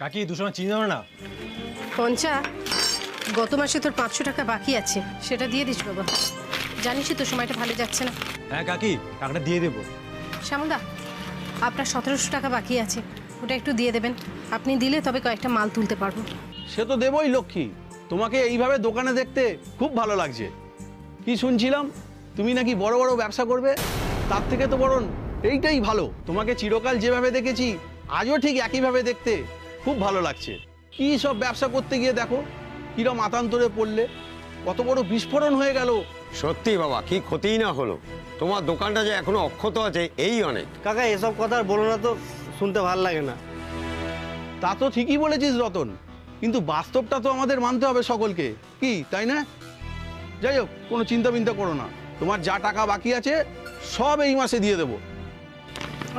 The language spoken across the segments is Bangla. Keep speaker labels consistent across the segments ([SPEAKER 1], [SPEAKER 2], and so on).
[SPEAKER 1] কাকি 200 টাকা চিনি দাও না।
[SPEAKER 2] পঞ্চা, গত মাসে তোর 500 টাকা বাকি আছে, সেটা দিয়ে দিস বাবা। জানিসই তো সময়টা ভালো যাচ্ছে না।
[SPEAKER 1] হ্যাঁ কাকি, টাকাটা দিয়ে দেবো।
[SPEAKER 2] শ্যামলদা, আপনার 1700 টাকা বাকি আছে, ওটা একটু দিয়ে দেবেন। আপনি দিলে তবে কয়েকটা মাল তুলতে পারবো।
[SPEAKER 3] সে তো দেবই লক্ষ্মী, তোমাকে এইভাবে দোকানে দেখতে খুব ভালো লাগছে। কি শুনছিলাম তুমি নাকি বড় বড় ব্যবসা করবে, তার থেকে তো বরং এইটাই ভালো। তোমাকে চিরকাল যেভাবে দেখেছি আজও ঠিক একইভাবে দেখতে খুব ভালো লাগছে। কি সব ব্যবসা করতে গিয়ে দেখো কিরম আতান্তরে পড়লে, কত বড় বিস্ফোরণ হয়ে গেল।
[SPEAKER 4] সত্যি বাবা, কি ক্ষতিই না হলো। তোমার দোকানটা যে এখনো অক্ষত আছে এই অনেক।
[SPEAKER 5] কাকা এসব কথা আর বলো না তো, শুনতে ভাল লাগে না।
[SPEAKER 3] তা তো ঠিকই বলেছিস রতন, কিন্তু বাস্তবটা তো আমাদের মানতে হবে সকলকে, কি তাই না? যাই হোক, কোনো চিন্তা করো না, তোমার যা টাকা বাকি আছে সব এই মাসে দিয়ে দেবো।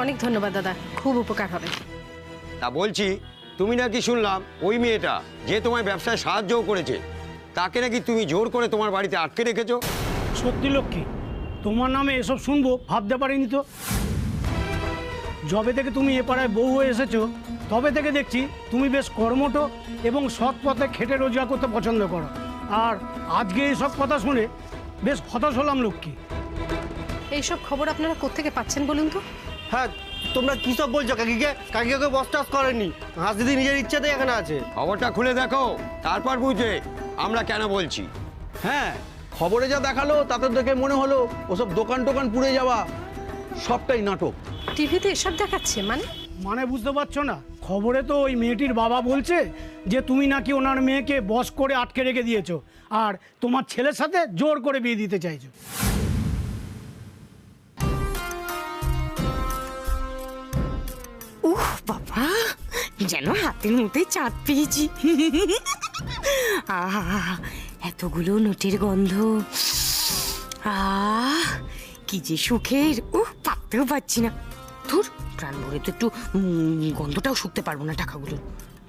[SPEAKER 2] অনেক ধন্যবাদ দাদা, খুব উপকার হবে।
[SPEAKER 4] তা বলছি, তুমি নাকি শুনলাম ওই মেয়েটা যে তোমার ব্যবসায় সাহায্যও করেছে, তাকে নাকি তুমি জোর করে তোমার বাড়িতে আটকে রেখেছো।
[SPEAKER 6] সত্যি লক্ষ্মী, তোমার নামে এসব শুনবো ভাবতে পারিনি তো। যবে থেকে তুমি এ পাড়ায় বউ হয়ে এসেছো তবে থেকে দেখছি তুমি বেশ কর্মঠ এবং সৎ পথে খেটে রোজগার করতে পছন্দ করো। আর আজকে এইসব কথা শুনে বেশ হতাশ হলাম লক্ষ্মী।
[SPEAKER 2] এইসব খবর আপনারা কোত্থেকে পাচ্ছেন বলুন তো?
[SPEAKER 5] হ্যাঁ, তোমরা কি সব বলছো? কাকিকে বস টস করেনি, হাঁস দিদি নিজের ইচ্ছাতেই এখানে আছে।
[SPEAKER 4] খবরটা খুলে দেখো, তারপর বুঝবে আমরা কেন বলছি।
[SPEAKER 3] হ্যাঁ, খবরে যা দেখালো তাতে দেখে মনে হলো ওসব দোকান টোকান পুড়ে যাওয়া সবটাই নাটক।
[SPEAKER 2] টিভিতে এসব দেখাচ্ছে
[SPEAKER 6] মানে বুঝতে পারছো না? খবরে তো ওই মেয়েটির বাবা বলছে যে তুমি নাকি ওনার মেয়েকে বশ করে আটকে রেখে দিয়েছো আর তোমার ছেলের সাথে জোর করে বিয়ে দিতে চাইছো।
[SPEAKER 7] উহ বাবা, যেন হাতের মধ্যে চাঁদ পেয়েছি। আহা, এতগুলো নোটের গন্ধ, আহ কি যে সুখের। ভাবতেও পারছি না। ধুর, প্রাণ ভরে তো একটু গন্ধটাও শুকতে পারবো না। টাকাগুলো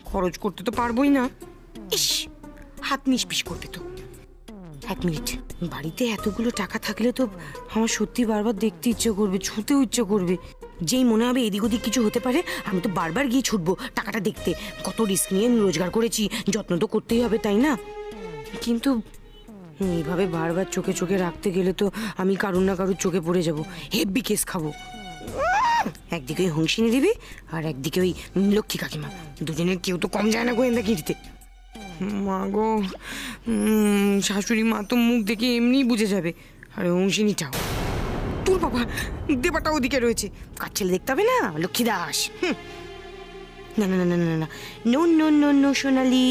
[SPEAKER 7] খরচ করতে তো পারবোই না। ইস, হাত নিষ্পিস করবে তো। 1 মিনিট, বাড়িতে এতগুলো টাকা থাকলে তো আমার সত্যি বারবার দেখতে ইচ্ছে করবে, ছুঁতেও ইচ্ছে করবে। যেই মনে হবে এদিক ওদিক কিছু হতে পারে, আমি তো বারবার গিয়ে ছুটবো টাকাটা দেখতে। কত রিস্ক নিয়ে আমি রোজগার করেছি, যত্ন তো করতেই হবে, তাই না? কিন্তু এইভাবে বারবার চোখে চোখে রাখতে গেলে তো আমি কারুর না কারুর চোখে পড়ে যাব, হেব্বি কেস খাবো। একদিকে ওই হংসিনী দেবী আর একদিকে ওই লক্ষ্মী কাকিমা, দুজনের কেউ তো কম যায় না গোয়েন্দাগিরিতে। মা গো, শাশুড়ি মা তো মুখ দেখে এমনি বুঝে যাবে, আর হংসিনীটাও। তোর বাবা, দেবাটা ওদিকে রয়েছে, কার ছেলে দেখতে হবে না? লক্ষ্মী দাস। না না না না না না, নো নো নো নো সোনালি,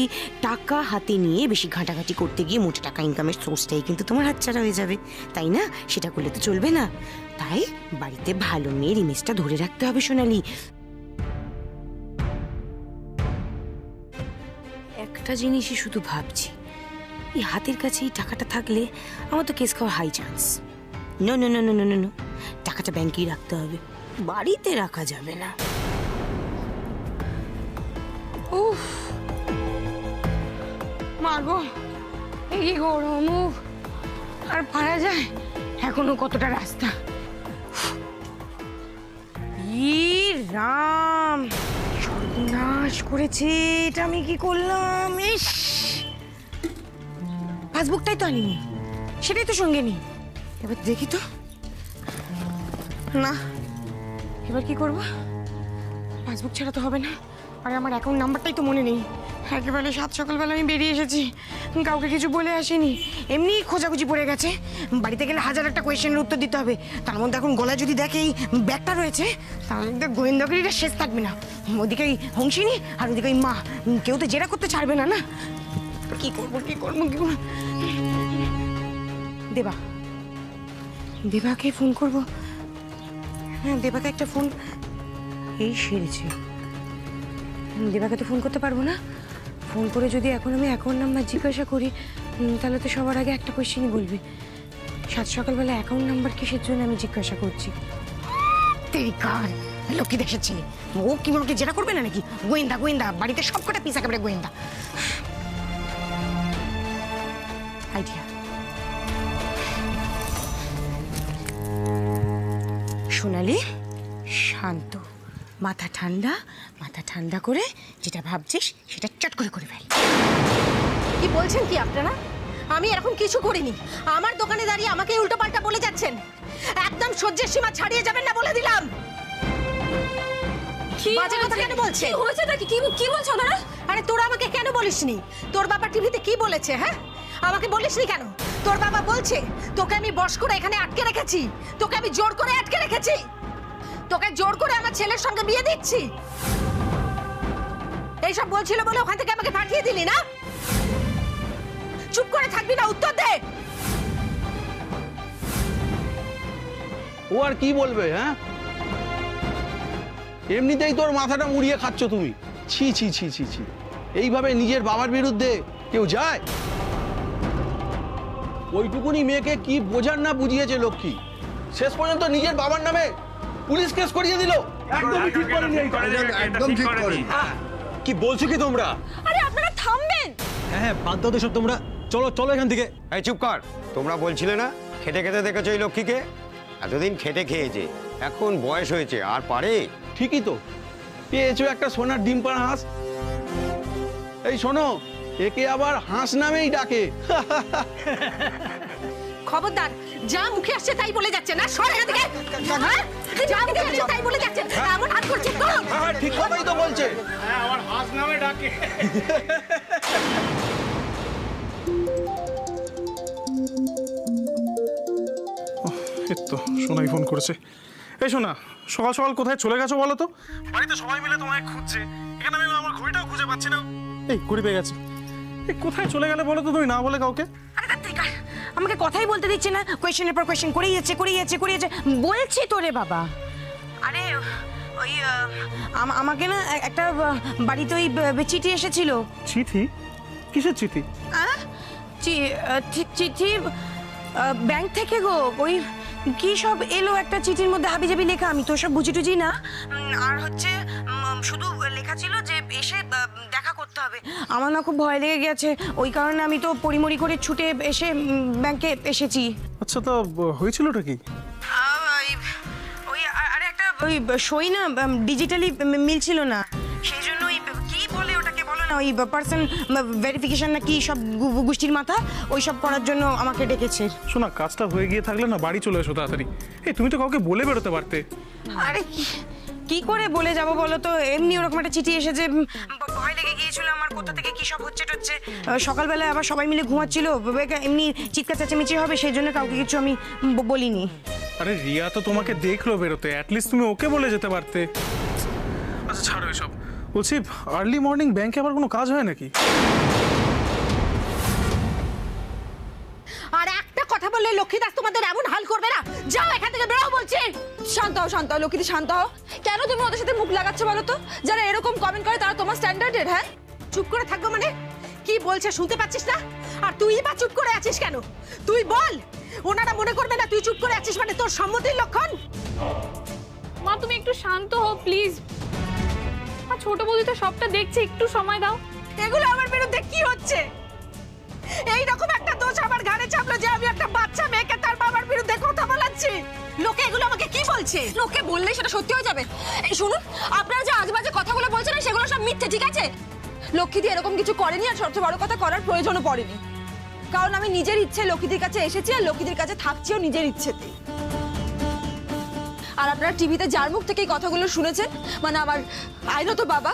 [SPEAKER 7] টাকা হাতে নিয়ে বেশি ঘাঁটাঘাঁটি করতে গিয়ে মোটা টাকা ইনকামের সোর্সটাই কিন্তু তোমার হাতছাড়া হয়ে যাবে, তাই না? সেটা করলে তো চলবে না। তাই বাড়িতে ভালো মেয়ের ইমেজটা ধরে রাখতে হবে সোনালি। একটা জিনিসই শুধু ভাবছি, এই হাতের কাছে এই টাকাটা থাকলে আমার তো কেস খাওয়ার high chance. No no no no no no, টাকাটা ব্যাংকেই রাখতে হবে, বাড়িতে রাখা যাবে না। উফ মা গো, এই গরম, আর পারা যায়? এখনো কতটা রাস্তা। রাম, সর্বনাশ করেছে, এটা আমি কি করলাম? ইস, পাসবুকটাই তো আনিনি, সেটাই তো সঙ্গে নেই। এবার দেখি তো, না এবার কি করবো? পাসবুক ছাড়া তো হবে না, আর আমার অ্যাকাউন্ট নাম্বারটাই তো মনে নেই। একেবারে সাত সকালবেলা আমি বেরিয়ে এসেছি, কাউকে কিছু বলে আসিনি, এমনি খোঁজাখুঁজি পড়ে গেছে। বাড়িতে গেলে হাজার একটা কোয়েশ্চেনের উত্তর দিতে হবে, তার মধ্যে এখন গলায় যদি দেখে এই ব্যাগটা রয়েছে, তাহলে গোয়েন্দাগিরিটা শেষ থাকবে না। ওদিকে এই হংসিনী আর ওদিকে এই মা, কেউ তো জেরা করতে ছাড়বে না। না কি করবো কি করবো কি করবো? দেবা, দেবাকে ফোন করবো। হ্যাঁ, দেবাকে একটা ফোন, এই সেরেছে। দেবাকে তো ফোন করতে পারবো না। ফোন করে যদি এখন আমি অ্যাকাউন্ট নাম্বার জিজ্ঞাসা করি, তাহলে তো সবার আগে একটা কোয়েশ্চেনই বলবে, সাত সকালবেলা অ্যাকাউন্ট নাম্বার কিসের জন্য আমি জিজ্ঞাসা করছি। তেরিকার লক্ষ্মী দেশের ছেলে, ও কি আমাকে জেরা করবে না নাকি? গোয়েন্দা গোয়েন্দা, বাড়িতে সবকটা পিস একেবারে গোয়েন্দা। আইডিয়া, সোনালি শান্ত, মাথা ঠান্ডা করে যেটা ভাবছিস সেটা চট করে করে ফেল।
[SPEAKER 2] কি বলছেন কি আপনারা? আমি এরকম কিছু করিনি। আমার দোকানে দাঁড়িয়ে আমাকে উল্টোপাল্টা বলে যাচ্ছেন। একদম সহ্যের সীমা ছাড়িয়ে যাবেন না বলে দিলাম। বাজে কথা কেন বলছেন?
[SPEAKER 8] কি হয়েছে নাকি? কি বলছো দাদা?
[SPEAKER 2] আরে তোরা আমাকে কেন বলিসনি? তোর বাবা টিভিতে কি বলেছে? হ্যাঁ, আমাকে বলিসনি কেন? তোর বাবা বলছে তোকে আমি বশ করে এখানে আটকে রেখেছি, তোকে আমি জোর করে আটকে রেখেছি, তোকে জোর করে আমার ছেলের সঙ্গে বিয়ে দিচ্ছি। এইসব বলছিল বলে ওখান থেকে আমাকে পাঠিয়ে দিলি না? চুপ করে থাকবি না, উত্তর দে।
[SPEAKER 3] ও আর কি বলবে? হ্যাঁ, এমনিতেই তোর মাথাটা মুড়িয়ে খাচ্ছ তুমি। ছি ছি ছি ছি ছি, এইভাবে নিজের বাবার বিরুদ্ধে কেউ যায়? ওইটুকুনি মেয়েকে কি বোঝার না বুঝিয়েছে লক্ষ্মী, শেষ পর্যন্ত নিজের বাবার নামে পুলিশ কেস করিয়ে দিল। একদমই ঠিক করেনি এই কাজ।
[SPEAKER 9] একদম ঠিক করেন।
[SPEAKER 1] কি বলছো কি তোমরা?
[SPEAKER 8] আরে আপনারা থামবেন।
[SPEAKER 1] হ্যাঁ হ্যাঁ, বাদ দাও তো সব তোমরা। চলো চলো এখান থেকে।
[SPEAKER 4] এই চুপ কর। তোমরা বলছিলে না খেটে খেতে দেখেছো এই লক্ষ্মীকে? এতদিন খেটে খেয়েছে, এখন বয়স হয়েছে, আর পারে?
[SPEAKER 3] ঠিকই তো, পেয়েছো একটা সোনার ডিম পাড়া হাঁস। এই শোনো, একে আবার হাঁস নামেই ডাকে।
[SPEAKER 2] খবরদার, যা মুখে আসছে তাই বলে যাচ্ছে না। সর এখান থেকে। হ্যাঁ? যা মুখে আসছে তাই বলে যাচ্ছে। এমন হাত করছিস করুন।
[SPEAKER 3] হ্যাঁ, ঠিক কথাই তো বলছে।
[SPEAKER 6] হ্যাঁ, আমার হাঁস নামে ডাকে।
[SPEAKER 10] এই তো সোনাই ফোন করেছে। এই শোনা, সকাল সকাল কোথায় চলে গেছো বলো তো? বাড়িতে সবাই মিলে তোমায় খুঁজছে, এখানে আমি আমার ঘড়িটাও খুঁজে পাচ্ছি না। এই ঘড়ি পেয়ে গেছে। এই কোথায় চলে গেলে বলো তো তুমি, না বলে কাউকে?
[SPEAKER 7] আরে তাত্ত্বিকা, আমাকে কথাই বলতে দিচ্ছে না, কোয়েশ্চেনের পর কোয়েশ্চেন করেই যাচ্ছে। বলছি তো রে বাবা। আরে ওই আমাকে না একটা বাড়িতে ওই চিঠি এসেছিল।
[SPEAKER 10] চিঠি? কিসের চিঠি?
[SPEAKER 7] চিঠি ব্যাংক থেকে গো। ওই কি সব এলো একটা চিঠির মধ্যে হাবিজাবি লেখা, আমি তো সব বুঝি টুঝি না। আর হচ্ছে শুধু লেখা ছিল যে এসে দেখা করতে হবে। আমার না খুব ভয় লেগে গেছে, ওই কারণে আমি তো পরিমরি করে ছুটে এসে ব্যাংকে এসেছি।
[SPEAKER 10] আচ্ছা, তা হয়েছিলটা কি?
[SPEAKER 7] ওই আরে একটা ওই সই না ডিজিটালি মিলছিল না, সেই জন্য ওই কি বলে ওটাকে বলো না, ওই পার্সন ভেরিফিকেশন না কি সব গোষ্ঠীর মাথা, ওই সব করার জন্য আমাকে ডেকেছে।
[SPEAKER 10] শোনা, কাজটা হয়ে গিয়ে থাকলে না বাড়ি চলে এসো তাড়াতাড়ি। এই তুমি তো কাউকে বলে বেরোতে পারতে।
[SPEAKER 7] আরে কি করে বলে যাব বলো তো, এমনি ওরকম একটা চিঠি এসেছে, ভয় লেগে গিয়েছিল আমার, কোথা থেকে কি সব হচ্ছে। সকালবেলায় আবার সবাই মিলে ঘুমাচ্ছিল, এমনি চিৎকার চেঁচামেচি হবে, সেই জন্য কাউকে কিছু আমি বলিনি।
[SPEAKER 10] আরে রিয়া তো তোমাকে দেখলো বেরোতে, অ্যাটলিস্ট তুমি ওকে বলে যেতে পারতে। আচ্ছা ছাড়ো এসব। বলছি, আর্লি মর্নিং ব্যাংকে আবার কোনো কাজ হয় নাকি?
[SPEAKER 2] আর একটা কথা বললে লক্ষ্মী দাস তোমাদের এমন হাল করবে না। যাও এখান থেকে, বেরো বলছি।
[SPEAKER 8] শান্ত হও লক্ষ্মীদি, শান্ত হও। কেন তুমি ওদের সাথে মুখ লাগাচ্ছ বলো তো? যারা এরকম কমেন্ট করে তারা তোমার স্ট্যান্ডার্ডের? হ্যাঁ,
[SPEAKER 2] চুপ করে থাকবো মানে? কি বলছে শুনতে পাচ্ছিস না? আর তুই বা চুপ করে আছিস কেন? তুই বল, ওনারা মনে করবে না তুই চুপ করে আছিস মানে তোর সম্মতির লক্ষণ?
[SPEAKER 8] মা তুমি একটু শান্ত হও প্লিজ। আর ছোট বৌদি তো সবটা দেখছে, একটু সময় দাও।
[SPEAKER 2] এগুলো আমার বিরুদ্ধে কি হচ্ছে? এইরকম একটা দোষ আমার ঘাড়ে চাপলো যে আমি একটা বাচ্চা মেয়েকে তার বাবার বিরুদ্ধে কথা বলাচ্ছি। লোকে এগুলো আমাকে কি বলছে?
[SPEAKER 8] লোকে বললে সেটা সত্যি হয়ে যাবে। এই শুনুন, আপনারা যে আজেবাজে কথাগুলো বলছেন সেগুলো সব মিথ্যে, ঠিক আছে? লক্ষ্মীদি এরকম কিছু করেনি, আর সবচেয়ে বড় কথা করার প্রয়োজনও পড়েনি। কারণ আমি নিজের ইচ্ছে লক্ষ্মীদির কাছে এসেছি, আর লক্ষ্মীদির কাছে থাকছিও নিজের ইচ্ছেতে। আর আপনারা টিভিতে যার মুখ থেকে এই কথাগুলো শুনেছেন, মানে আমার আইনত বাবা,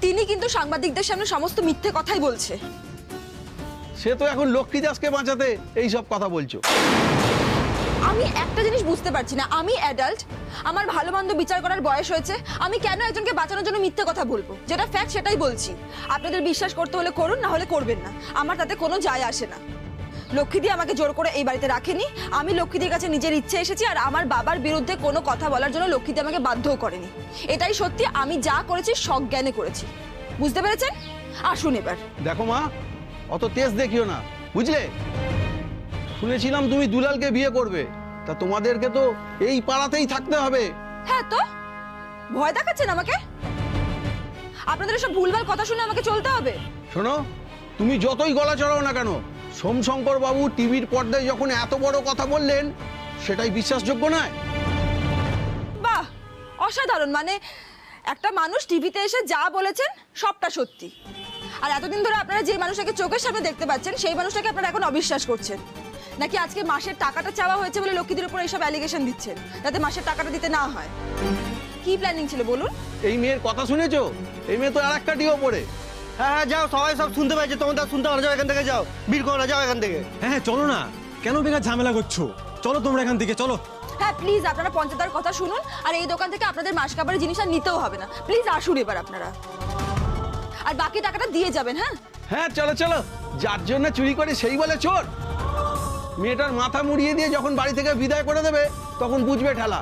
[SPEAKER 8] তিনি কিন্তু সাংবাদিকদের সামনে সমস্ত মিথ্যে কথাই বলছে।
[SPEAKER 3] সে তো এখন লক্ষ্মী দাসকে বাঁচাতে এই সব কথা বলছো।
[SPEAKER 8] আমি একটা জিনিস বুঝতে পারছি না, আমি অ্যাডাল্ট, আমার ভালো মন্দ বিচার করার বয়স হয়েছে, আমি কেন একজনকে বাঁচানোর জন্য মিথ্যে কথা বলবো? যেটা ফ্যাক্ট সেটাই বলছি। আপনাদের বিশ্বাস করতে হলে করুন, না হলে করবেন না, আমার তাতে কোনো যায় আসে না। লক্ষ্মীদি আমাকে জোর করে এই বাড়িতে রাখেনি, আমি লক্ষ্মীদির কাছে নিজের ইচ্ছে এসেছি, আর আমার বাবার বিরুদ্ধে কোনো কথা বলার জন্য লক্ষ্মীদি আমাকে বাধ্যও করেনি। এটাই সত্যি, আমি যা করেছি সজ্ঞানে করেছি। বুঝতে পেরেছেন? আসুন এবার।
[SPEAKER 3] দেখো মা, অত তেজ দেখিও না, বুঝলে? শুনেছিলাম তুমি দুলালকে বিয়ে করবে, তা তোমাদেরকে তো এই পাড়াতেই থাকতে হবে।
[SPEAKER 8] হ্যাঁ, তো ভয় দেখাচ্ছেন আমাকে? আপনাদের সব ভুলভাল কথা শুনে আমাকে চলতে হবে?
[SPEAKER 3] শোনো, তুমি যতই গলা চড়াও না কেন, সোমশঙ্কর বাবু টিভির পর্দায় যখন এত বড় কথা বললেন, সেটাই বিশ্বাসযোগ্য নয়।
[SPEAKER 8] বাহ, অসাধারণ। মানে একটা মানুষ টিভিতে এসে যা বলেছেন সবটা সত্যি, আর এতদিন ধরে আপনারা যে মানুষটাকে চোখের সামনে দেখতে পাচ্ছেন সেই মানুষটাকে আপনারা এখন অবিশ্বাস করছেন, নাকি আজকে মাসের টাকাটা চাওয়া হয়েছে বলে লক্ষ্মীদের উপর এইসব অ্যালিগেশন দিচ্ছেন যাতে মাসের টাকাটা দিতে না হয়? কি প্ল্যানিং ছিল বলুন?
[SPEAKER 3] এই মেয়ের কথা শুনেছো? এই মেয়ে তো আর একটা ডিও পড়ে।
[SPEAKER 5] হ্যাঁ হ্যাঁ যাও, সবাই সব শুনতে পাইছে, তোমার তা শুনতে পারো, যাও এখান থেকে যাও, বীর করো না, যাও এখান থেকে।
[SPEAKER 1] হ্যাঁ হ্যাঁ চলো না, কেন বেকার ঝামেলা করছো? চলো তোমরা এখান থেকে, চলো।
[SPEAKER 8] হ্যাঁ প্লিজ আপনারা পঞ্চায়েতের কথা শুনুন, আর এই দোকান থেকে আপনাদের মাস কাবারের জিনিস আর নিতেও হবে না, প্লিজ আসুন এবার আপনারা, আর বাকি টাকাটা দিয়ে যাবেন। হ্যাঁ
[SPEAKER 3] হ্যাঁ চলো চলো, যার জন্য চুরি করে সেই বলে চোর। মেয়েটার মাথা মুড়িয়ে দিয়ে যখন বাড়ি থেকে বিদায় করে দেবে তখন বুঝবে ঠেলা।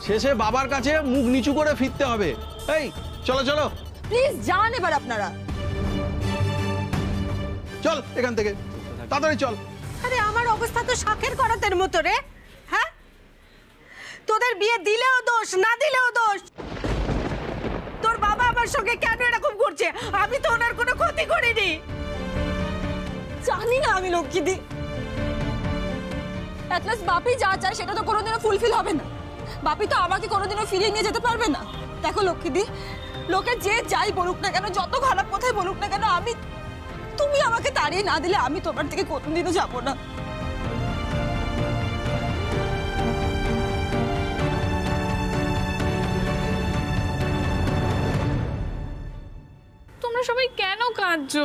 [SPEAKER 3] শেষে বাবার কাছে মুখ নিচু করে ফিরতে হবে। এই চলো চলো,
[SPEAKER 8] প্লিজ যান এবার আপনারা।
[SPEAKER 3] চল এখান থেকে, তাড়াতাড়ি চল।
[SPEAKER 2] আরে আমার অবস্থা তো শখের করাতের মতো রে। হ্যাঁ, তোদের বিয়ে দিলেও দোষ, না দিলেও দোষ। তোর বাবা আমার সঙ্গে কেন এরকম করছে? আমি তো ওনার কোনো ক্ষতি করিনি।
[SPEAKER 8] জানি না আমি লক্ষ্মীদি, অ্যাটলিস্ট বাপি যা চায় সেটা তো কোনোদিনও ফুলফিল হবে না। বাপি তো আমাকে কোনোদিনও ফিরিয়ে নিয়ে যেতে পারবে না। দেখো লক্ষ্মীদি, লোকে যে যাই বলুক না কেন, যত খারাপ কথাই বলুক না কেন, তুমি আমাকে তাড়িয়ে না দিলে আমি তোমার থেকে কোনোদিনও যাবো না।
[SPEAKER 9] তোমরা সবাই কেন কাঁদছো?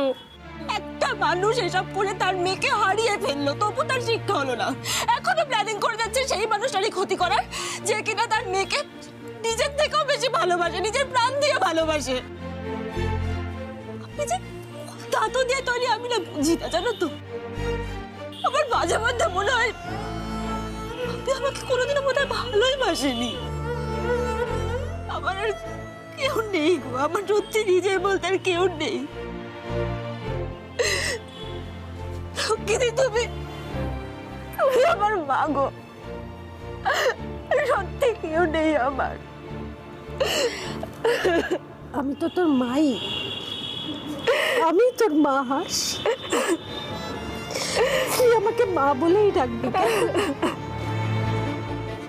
[SPEAKER 8] একটা মানুষ এসব করে তার মেয়েকে হারিয়ে ফেললো, তবু তার শিক্ষা হলো না। এখনো প্ল্যানিং করে যাচ্ছে সেই মানুষটারই ক্ষতি করার, যে কিনা তার মেয়েকে নিজের থেকেও বেশি ভালোবাসে, নিজের প্রাণ দিয়ে ভালোবাসে। আপনি যে ধাতু দিয়ে তৈরি আমি না বুঝি না, জানো তো। আমার মাঝে মধ্যে মনে হয় আপনি আমাকে কোনোদিনও বোধ হয় ভালোই বাসেনি। আমার আর কেউ নেই গো, আমার সত্যি নিজে বলতে আর কেউ নেই। লক্ষ্মীদি, তুমি আমার মা গো, সত্যি কেউ নেই আমার।
[SPEAKER 2] আমি তো তোর মাই, আমি তোর মা। হাস, তুই আমাকে মা বলেই ডাকবি,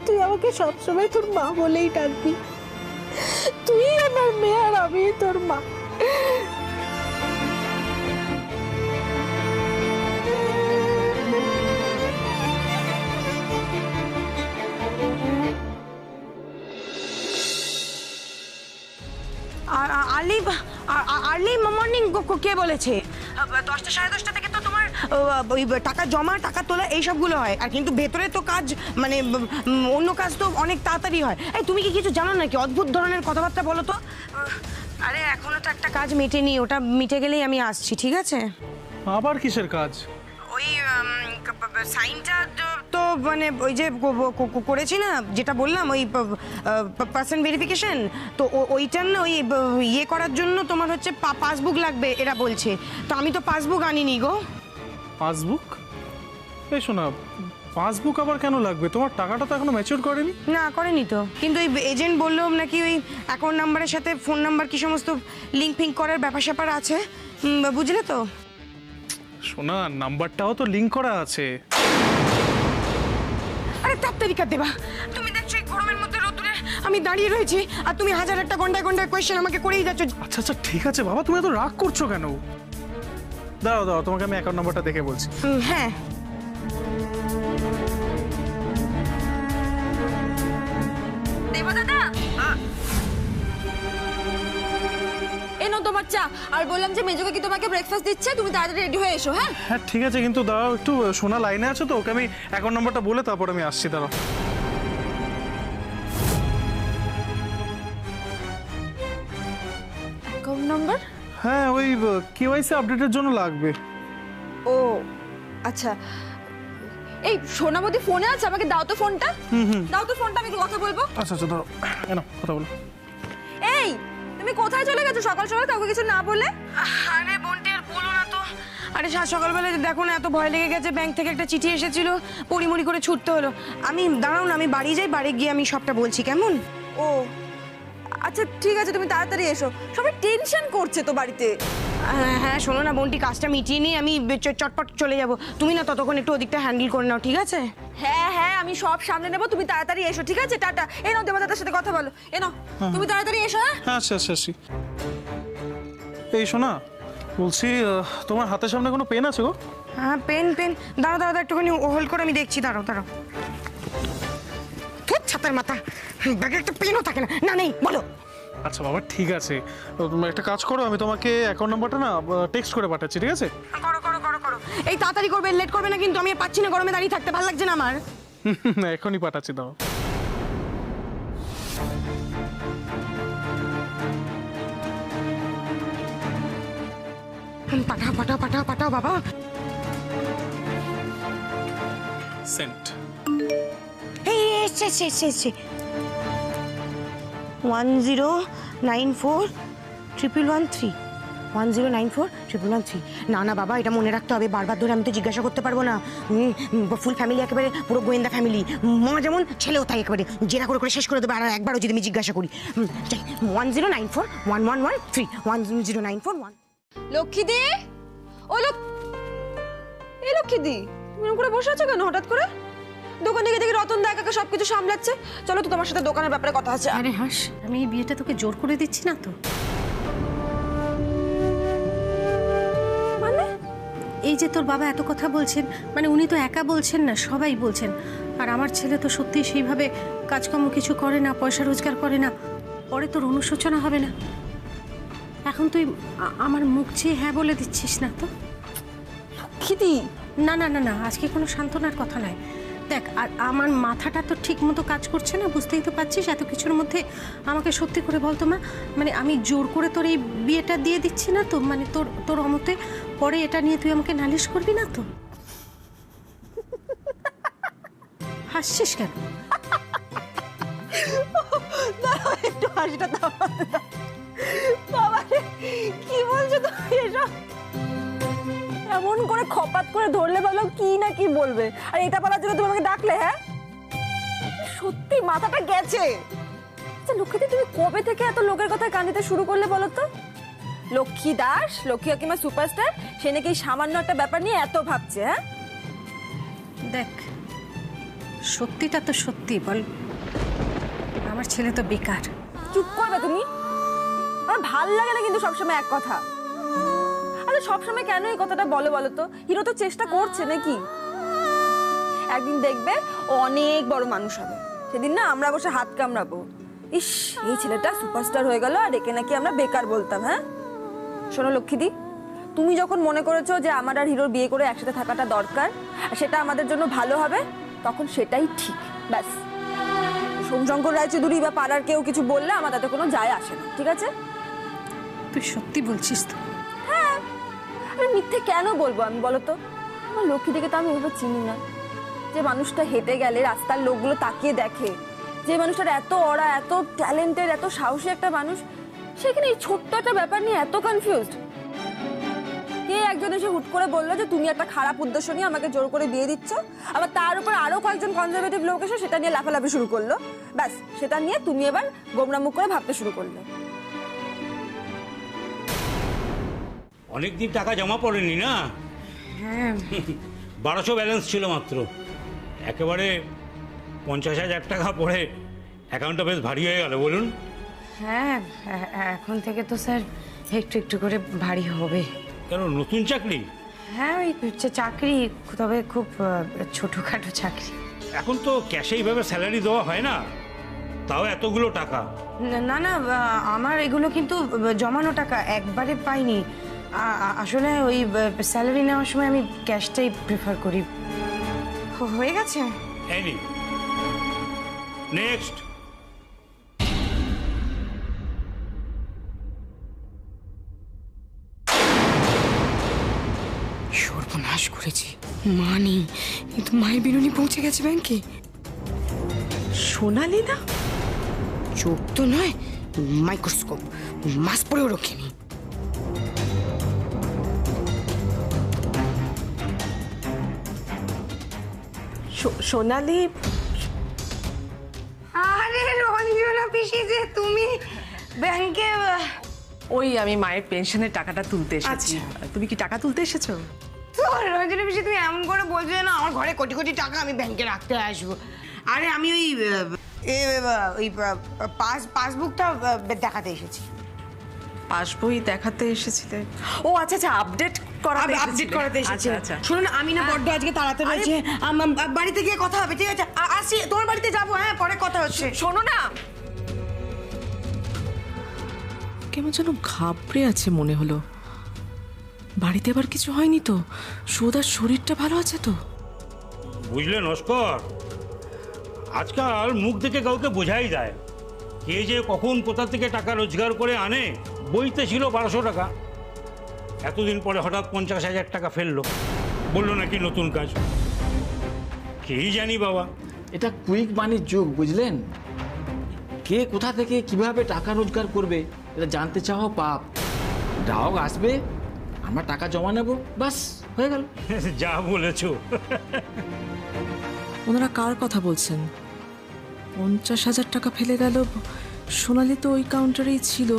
[SPEAKER 2] তুই আমাকে সবসময় তোর মা বলেই ডাকবি। তুই আমার মেয়ে আর আমি তোর মা।
[SPEAKER 7] আর্লি মর্নিং কে বলেছে? 10টা 10:30 থেকে তো তোমার ওই টাকা জমা, টাকা তোলা এইসবগুলো হয়, আর কিন্তু ভেতরে তো কাজ, মানে অন্য কাজ তো অনেক তাড়াতাড়ি হয়। এই তুমি কি কিছু জানো নাকি? অদ্ভুত ধরনের কথাবার্তা বলো তো। আরে এখনো তো একটা কাজ মেটেনি, ওটা মিটে গেলেই আমি আসছি, ঠিক আছে?
[SPEAKER 10] আবার কিসের কাজ?
[SPEAKER 7] ওই সাইনটা তো মানে ওই যে করেছি না, যেটা বললাম, ওই পার্সন ভেরিফিকেশন, তো ওইটার না ওই ইয়ে করার জন্য তোমার হচ্ছে পাসবুক লাগবে এরা বলছে। তো আমি তো পাসবুক আনিনি গো।
[SPEAKER 10] পাসবুক? এই শোনা, পাসবুক আবার কেন লাগবে? তোমার টাকাটা তো এখনো ম্যাচিউর করেনি।
[SPEAKER 7] না করেনি তো, কিন্তু ওই এজেন্ট বললো নাকি ওই অ্যাকাউন্ট নাম্বারের সাথে ফোন নাম্বার কি সমস্ত লিঙ্ক ফিঙ্ক করার ব্যাপার স্যাপার আছে, বুঝলে তো?
[SPEAKER 10] শোনা, নাম্বারটাও তো লিংক করা আছে।
[SPEAKER 7] আরে তাড়াতাড়ি দেবা, তুমি দেখছো এই গরমের মধ্যে রোদ্দুরে আমি দাঁড়িয়ে রয়েছি, আর তুমি হাজার একটা ঘন্টায় ঘন্টায় কোয়েশ্চেন আমাকে করেই যাচ্ছ।
[SPEAKER 10] আচ্ছা আচ্ছা ঠিক আছে বাবা, তুমি এত রাগ করছো কেন? দাঁড়াও দাঁড়াও, তোমাকে আমি অ্যাকাউন্ট নাম্বারটা দেখে বলছি।
[SPEAKER 7] হ্যাঁ, দেবা দাদা,
[SPEAKER 8] এনো তোমার চা, আর বললাম যে মেজোকে কি তোমাকে ব্রেকফাস্ট দিচ্ছে, তুমি তাড়াতাড়ি রেডি হয়ে এসো। হ্যাঁ
[SPEAKER 10] হ্যাঁ ঠিক আছে, কিন্তু দাঁড়াও একটু, সোনা লাইনে আছে তো, ওকে আমি অ্যাকাউন্ট নাম্বারটা বলে তারপর আমি আসছি, দাঁড়াও।
[SPEAKER 8] Account number?
[SPEAKER 10] হ্যাঁ, ওই কেওয়াইসি আপডেটের জন্য লাগবে।
[SPEAKER 8] ও আচ্ছা, এই সোনামতি ফোনে আছে, আমাকে দাও তো ফোনটা। দাও তো ফোনটা, আমি একটু কথা বলবো।
[SPEAKER 10] আচ্ছা আচ্ছা দাঁড়াও, এনো কথা বলো।
[SPEAKER 8] এই তুমি কোথায় চলে গেছো সকাল সকাল, কাউকে কিছু না বলে?
[SPEAKER 7] আরে বোনটি আর বলো না তো। আরে সকালবেলা দেখো না, এত ভয় লেগে গেছে, ব্যাংক থেকে একটা চিঠি এসেছিল, পড়িমড়ি করে ছুটতে হলো। আমি দাঁড়াও না, আমি বাড়ি যাই, বাড়ি গিয়ে আমি সবটা বলছি, কেমন?
[SPEAKER 8] ও আচ্ছা ঠিক আছে, তুমি তাড়াতাড়ি এসো, সবাই টেনশন করছে তো বাড়িতে।
[SPEAKER 7] হ্যাঁ শোনো না বন্টি, কাজটা মিটিয়ে নিয়ে আমি চটপট চলে যাব। তুমি না ততক্ষণ একটু ওদিকটা হ্যান্ডেল করে নাও, ঠিক আছে?
[SPEAKER 8] হ্যাঁ হ্যাঁ, আমি সব সামনে নেবো, তুমি তাড়াতাড়ি এসো, ঠিক আছে? টাটা। এ নাও, দেবদাদার সাথে কথা বলো। এ নাও, তুমি তাড়াতাড়ি এসো। হ্যাঁ
[SPEAKER 10] হ্যাঁ আসছি। এই শোনা, বলছি তোমার হাতের সামনে কোনো পেন আছে গো?
[SPEAKER 7] হ্যাঁ পেন দাঁড়াও একটুখানি হোল্ড করে আমি দেখছি, দাঁড়াও। ধুর, ছাতার মাথা, ব্যাগে একটা পেনও থাকে না। না নেই, বলো।
[SPEAKER 10] আচ্ছা বাবা ঠিক আছে, তুমি একটা কাজ করো, আমি তোমাকে অ্যাকাউন্ট নাম্বারটা না টেক্সট করে পাঠাচ্ছি, ঠিক আছে?
[SPEAKER 7] করো। এই তাড়াতাড়ি করবে, লেট করবে না কিন্তু। আমি আর পাচ্ছি না, গরমে দাঁড়িয়ে থাকতে ভালো লাগছে না আমার।
[SPEAKER 10] এখনই পাঠাচ্ছি, দাও।
[SPEAKER 7] পাঠাও বাবা।
[SPEAKER 10] সেন্ট।
[SPEAKER 7] এই এসছে 10941113 10941113। না বাবা, এটা মনে রাখতে হবে, বারবার ধরে আমি তো জিজ্ঞাসা করতে পারবো না। ফুল ফ্যামিলি, একেবারে পুরো গোয়েন্দা ফ্যামিলি। মা যেমন, ছেলেও তাই, একেবারে জেরা করে শেষ করে দেবে আর একবারও যদি আমি জিজ্ঞাসা করি। 10941113 109411।
[SPEAKER 8] লক্ষ্মীদি, ও এই লক্ষ্মীদি, তুমি এরকম করে বসে আছো কেন হঠাৎ করে? দোকানে গিয়ে দেখি রতন দা একা সবকিছু সামলাচ্ছে। চলো তো, তোমার সাথে দোকানের ব্যাপারে কথা আছে।
[SPEAKER 2] আরে হাস, আমি এই বিয়েটা তোকে জোর করে দিচ্ছি না তো।
[SPEAKER 8] মানে
[SPEAKER 2] এই যে তোর বাবা এত কথা বলছেন, মানে উনি তো একা বলছেন না, সবাই বলছেন। আর আমার ছেলে তো সত্যি সেইভাবে কাজকর্ম কিছু করে না, পয়সা রোজগার করে না, পরে তোর অনুশোচনা হবে না? এখন তুই আমার মুখ চেয়ে হ্যাঁ বলে দিচ্ছিস না তো?
[SPEAKER 8] লক্ষ্মীদি,
[SPEAKER 2] না, আজকে কোনো সান্ত্বনার কথা নয়। দেখ, আর আমার মাথাটা তো ঠিক মতো কাজ করছে না, বুঝতেই তো পারছিস। এত কিছুর মধ্যে আমাকে সত্যি করে বলতো মা, মানে আমি জোর করে তোর এই বিয়েটা দিয়ে দিচ্ছি না তো? মানে তোর অমতে পরে এটা নিয়ে তুই আমাকে নালিশ করবি না তো? হাসছিস কেন?
[SPEAKER 8] একটু হাসিটা দাও। বাবা কি বলছো তুমি এসব? এমন করে খপাত করে ধরলে বলো কি না কি বলবে, আর এটা বলার জন্য তুমি আমাকে ডাকলে? হ্যাঁ সত্যি মাথাটা গেছে। আচ্ছা লক্ষ্মীদি, তুমি কবে থেকে এত লোকের কথা কান দিতে শুরু করলে বলো তো? লক্ষ্মী দাস, লক্ষ্মী কাকিমা সুপারস্টার, সে নাকি সামান্য একটা ব্যাপার নিয়ে এত ভাবছে। হ্যাঁ
[SPEAKER 2] দেখ, সত্যিটা তো সত্যি, বল আমার ছেলে তো বেকার।
[SPEAKER 8] চুপ করবে তুমি? আমার ভাল লাগে না কিন্তু সবসময় এক কথা। আরে সবসময় কেন এই কথাটা বলো তো? হিরো তো চেষ্টা করছে নাকি? একদিন দেখবে ও অনেক বড় মানুষ হবে, সেদিন না আমরা বসে হাত কামড়াবো, ইস এই ছেলেটা সুপারস্টার হয়ে গেল, আর একে নাকি আমরা বেকার বলতাম। হ্যাঁ শোনো লক্ষ্মীদি, তুমি যখন মনে করেছো যে আমার আর হিরোর বিয়ে করে একসাথে থাকাটা দরকার, আর সেটা আমাদের জন্য ভালো হবে, তখন সেটাই ঠিক। ব্যাস, সোমশঙ্কর রায়চৌধুরী বা পাড়ার কেউ কিছু বললে আমার তাতে কোনো যায় আসে না, ঠিক আছে?
[SPEAKER 2] তুই সত্যি বলছিস তো?
[SPEAKER 8] হ্যাঁ, আরে মিথ্যে কেন বলবো আমি, বলো তো? আমার লক্ষ্মী দিকে তো আমি এভাবে চিনি না, যে মানুষটা হেঁটে গেলে রাস্তার লোকগুলো তাকিয়ে দেখে, যে মানুষটার এত অরা, এত ট্যালেন্টেড, এত সাহসী একটা মানুষ, সেখানে এই ছোট্ট একটা ব্যাপার নিয়ে এত কনফিউজড। কে একজন এসে হুট করে বললো যে তুমি একটা খারাপ উদ্দেশ্য নিয়ে আমাকে জোর করে বিয়ে দিচ্ছ, আবার তার উপর আরো কয়েকজন কনজারভেটিভ লোক এসে সেটা নিয়ে লাফালাফি শুরু করলো। ব্যাস, সেটা নিয়ে তুমি এবার গোমরা মুখ করে ভাবতে শুরু করলে।
[SPEAKER 11] অনেকদিন টাকা জমা পড়েনি না?
[SPEAKER 7] হ্যাঁ
[SPEAKER 11] 1200 ব্যালেন্স ছিল মাত্র, একেবারে 50,000 টাকা পড়ে অ্যাকাউন্টটা বেশ ভারী হয়ে গেল, বলুন।
[SPEAKER 7] হ্যাঁ এখন থেকে তো স্যার একটু একটু করে ভারী হবে।
[SPEAKER 11] কেন, নতুন চাকরি?
[SPEAKER 7] হ্যাঁ ওই চাকরি, তবে খুব ছোটখাটো চাকরি।
[SPEAKER 11] এখন তো ক্যাশে এইভাবে স্যালারি দেওয়া হয় না, তাও এতগুলো টাকা।
[SPEAKER 7] না আমার এগুলো কিন্তু জমানো টাকা, একবারে পাইনি। আসলে ওই স্যালারি নেওয়ার সময় আমি ক্যাশটাই প্রেফার করি। হয়ে গেছে।
[SPEAKER 11] Any next.
[SPEAKER 7] সর্বনাশ করেছি, মা নেই, কিন্তু মায়ের বিনুনি পৌঁছে গেছে ব্যাংকে।
[SPEAKER 2] সোনালি না?
[SPEAKER 7] চোখ তো নয়, মাইক্রোস্কোপ, মাস্ক পরেও রক্ষেনি।
[SPEAKER 2] সোনালি?
[SPEAKER 7] আরে রঞ্জনা পিসি যে তুমি, ব্যাংকে
[SPEAKER 12] ওই আমি মায়ের পেনশনের টাকাটা তুলতে এসেছি। তুমি কি টাকা তুলতে এসেছো?
[SPEAKER 7] রঞ্জনী পিসি তুমি এমন করে বলছো না, আমার ঘরে কোটি কোটি টাকা, আমি ব্যাংকে রাখতে আসবো। আরে আমি ওই পাসবুকটা দেখাতে এসেছি।
[SPEAKER 12] পাসবই দেখাতে এসেছিলে? ও আচ্ছা আচ্ছা, আপডেট করাতে এসেছি। আচ্ছা।
[SPEAKER 7] শুনুন, আমি না বড্ড আজকে তাড়াতাড়ি রয়েছে, বাড়িতে গিয়ে কথা হবে, ঠিক আছে? আসি, তোমার বাড়িতে যাবো, হ্যাঁ, পরে কথা হচ্ছে।
[SPEAKER 12] শোনো না, কেমন যেন ঘাবড়ে আছে মনে হলো। বাড়িতে আবার কিছু হয়নি তো? সুধার শরীরটা ভালো আছে তো?
[SPEAKER 11] বুঝলে নস্কর, আজকাল মুখ দেখে কাউকে বোঝাই যায় কে যে কখন কোথা থেকে টাকা রোজগার করে আনে। বইতে ছিল 1200 টাকা, এতদিন পরে হঠাৎ 50,000 টাকা ফেললো, বললো নাকি নতুন কাজ। কেই জানি বাবা।
[SPEAKER 13] এটা কুইক মানির যুগ, বুঝলেন? কে কোথা থেকে কিভাবে টাকা রোজগার করবে এটা জানতে চাওয়া পাপ। গ্রাহক আসবে, আমরা টাকা জমা নেব, বাস হয়ে গেল।
[SPEAKER 11] যা বলেছো।
[SPEAKER 12] ওনারা কার কথা বলছেন? 50,000 টাকা ফেলে গেল। সোনালি তো ওই কাউন্টারেই ছিল।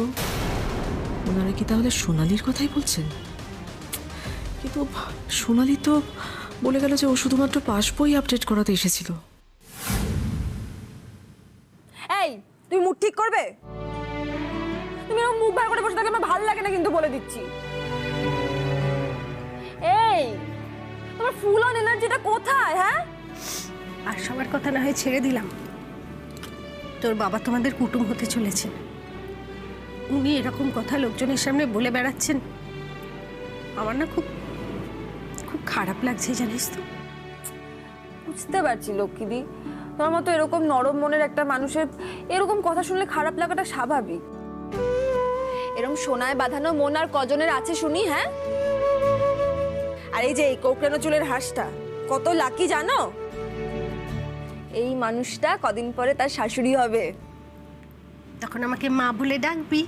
[SPEAKER 12] ওনারা কি তাহলে সোনালির কথাই বলছেন? কিন্তু সোনালি তো বলে গেল যে ও শুধুমাত্র পাসবই আপডেট করাতে এসেছিল।
[SPEAKER 8] এই, তুমি মুখ ঠিক করবে? তুমি এরকম মুখ বার করে বসে থাকলে আমার ভালো লাগে না, কিন্তু বলে দিচ্ছি। এই, তোমার ফুল অন এনার্জিটা কোথায়? হ্যাঁ,
[SPEAKER 2] আর সবার কথা না হয় ছেড়ে দিলাম, তোর বাবা তোমাদের কুটুম হতে চলেছেন। উনি এরকম কথা লোকজনের সামনে বলে বেড়াচ্ছেন, আমার না খুব খুব খারাপ লাগছে, জানিস তো?
[SPEAKER 8] বুঝতে পারছি লক্ষ্মীদি, তোমার মতো এরকম নরম মনের একটা মানুষের এরকম কথা শুনলে খারাপ লাগাটা স্বাভাবিক। এরকম সোনায় বাঁধানো মন আর কজনের আছে শুনি? হ্যাঁ, আর এই যে এই কোকড়ানো চুলের হাঁসটা কত লাকি জানো? এই মানুষটা কদিন পরে তার শাশুড়ি হবে।
[SPEAKER 2] তখন আমাকে মা বলে ডাকবি।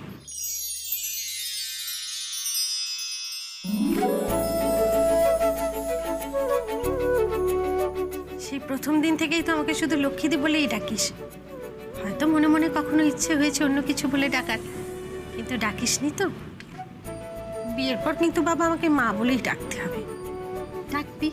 [SPEAKER 2] সেই প্রথম দিন থেকেই তো আমাকে শুধু লক্ষ্মীদি বলেই ডাকিস। হয়তো মনে মনে কখনো ইচ্ছে হয়েছে অন্য কিছু বলে ডাকার, কিন্তু ডাকিসনি তো। বিয়ের পর কিন্তু বাবা আমাকে মা বলেই ডাকতে হবে, ডাকবি।